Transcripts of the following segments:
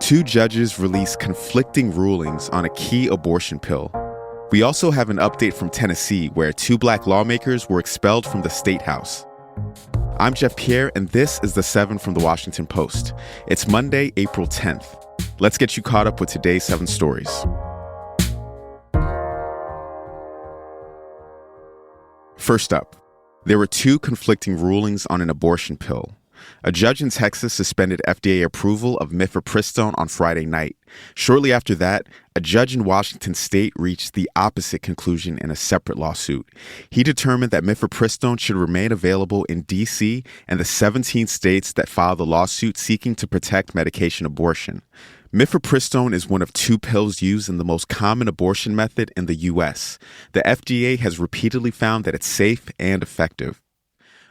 Two judges released conflicting rulings on a key abortion pill. We also have an update from Tennessee where two black lawmakers were expelled from the state house. I'm Jeff Pierre, and this is The 7 from The Washington Post. It's Monday, April 10th. Let's get you caught up with today's 7 stories. First up, there were two conflicting rulings on an abortion pill. A judge in Texas suspended FDA approval of mifepristone on Friday night. Shortly after that, a judge in Washington state reached the opposite conclusion in a separate lawsuit. He determined that mifepristone should remain available in D.C. and the 17 states that filed the lawsuit seeking to protect medication abortion. Mifepristone is one of two pills used in the most common abortion method in the U.S. The FDA has repeatedly found that it's safe and effective.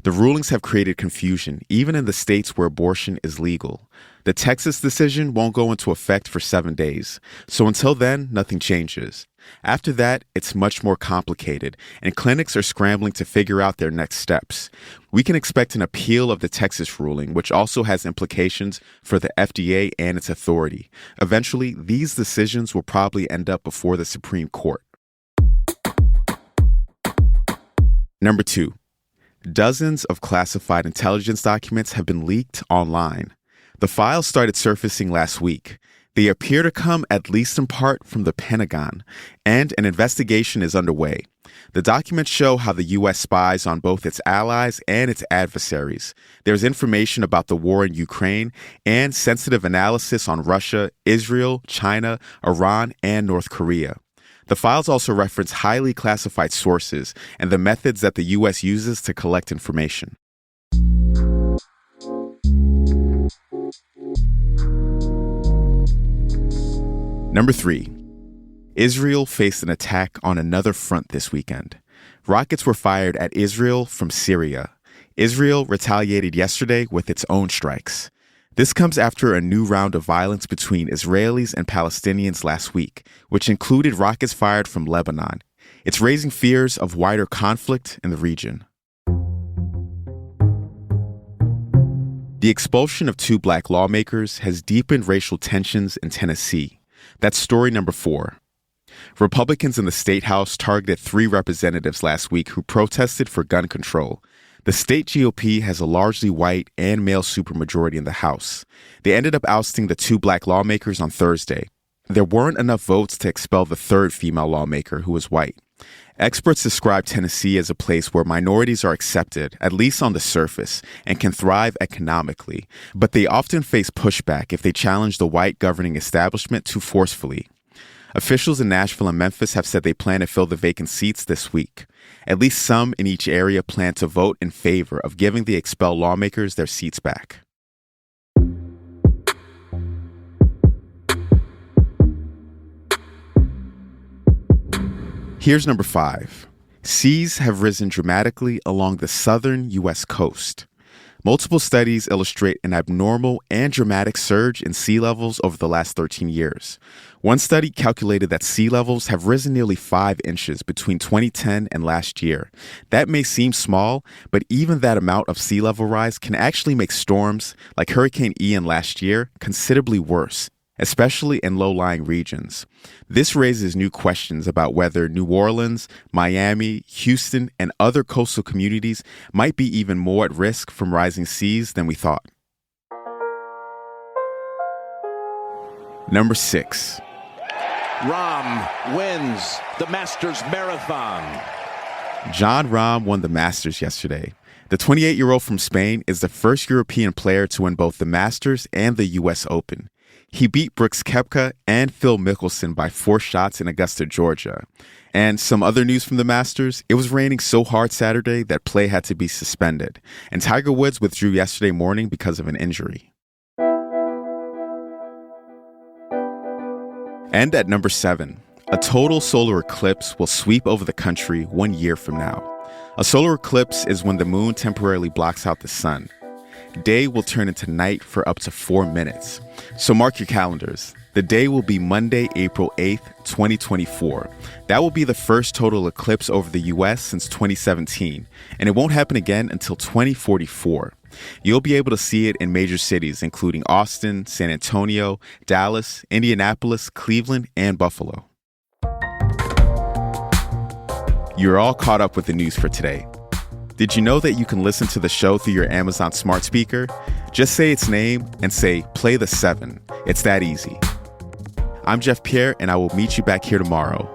The rulings have created confusion, even in the states where abortion is legal. The Texas decision won't go into effect for 7 days, so until then, nothing changes. After that, it's much more complicated, and clinics are scrambling to figure out their next steps. We can expect an appeal of the Texas ruling, which also has implications for the FDA and its authority. Eventually, these decisions will probably end up before the Supreme Court. Number 2. Dozens of classified intelligence documents have been leaked online. The files started surfacing last week. They appear to come at least in part from the Pentagon, and an investigation is underway. The documents show how the U.S. spies on both its allies and its adversaries. There's information about the war in Ukraine and sensitive analysis on Russia, Israel, China, Iran, and North Korea. The files also reference highly classified sources and the methods that the U.S. uses to collect information. Number 3. Israel faced an attack on another front this weekend. Rockets were fired at Israel from Syria. Israel retaliated yesterday with its own strikes. This comes after a new round of violence between Israelis and Palestinians last week, which included rockets fired from Lebanon. It's raising fears of wider conflict in the region. The expulsion of two black lawmakers has deepened racial tensions in Tennessee. That's story number 4. Republicans in the state house targeted 3 representatives last week who protested for gun control. The state GOP has a largely white and male supermajority in the House. They ended up ousting the 2 black lawmakers on Thursday. There weren't enough votes to expel the 3rd female lawmaker, who was white. Experts describe Tennessee as a place where minorities are accepted, at least on the surface, and can thrive economically. But they often face pushback if they challenge the white governing establishment too forcefully. Officials in Nashville and Memphis have said they plan to fill the vacant seats this week. At least some in each area plan to vote in favor of giving the expelled lawmakers their seats back. Here's number 5. Seas have risen dramatically along the southern U.S. coast. Multiple studies illustrate an abnormal and dramatic surge in sea levels over the last 13 years. One study calculated that sea levels have risen nearly 5 inches between 2010 and last year. That may seem small, but even that amount of sea level rise can actually make storms like Hurricane Ian last year considerably worse, especially in low-lying regions. This raises new questions about whether New Orleans, Miami, Houston, and other coastal communities might be even more at risk from rising seas than we thought. Number 6. Rahm wins the Masters Marathon. Jon Rahm won the Masters yesterday. The 28-year-old from Spain is the first European player to win both the Masters and the U.S. Open. He beat Brooks Koepka and Phil Mickelson by 4 shots in Augusta, Georgia. And some other news from the Masters, it was raining so hard Saturday that play had to be suspended. And Tiger Woods withdrew yesterday morning because of an injury. And at number 7, a total solar eclipse will sweep over the country 1 year from now. A solar eclipse is when the moon temporarily blocks out the sun. Day will turn into night for up to 4 minutes. So mark your calendars. The day will be Monday, April 8th, 2024. That will be the first total eclipse over the U.S. since 2017, and it won't happen again until 2044. You'll be able to see it in major cities, including Austin, San Antonio, Dallas, Indianapolis, Cleveland, and Buffalo. You're all caught up with the news for today. Did you know that you can listen to the show through your Amazon smart speaker? Just say its name and say, "Play the 7." It's that easy. I'm Jeff Pierre, and I will meet you back here tomorrow.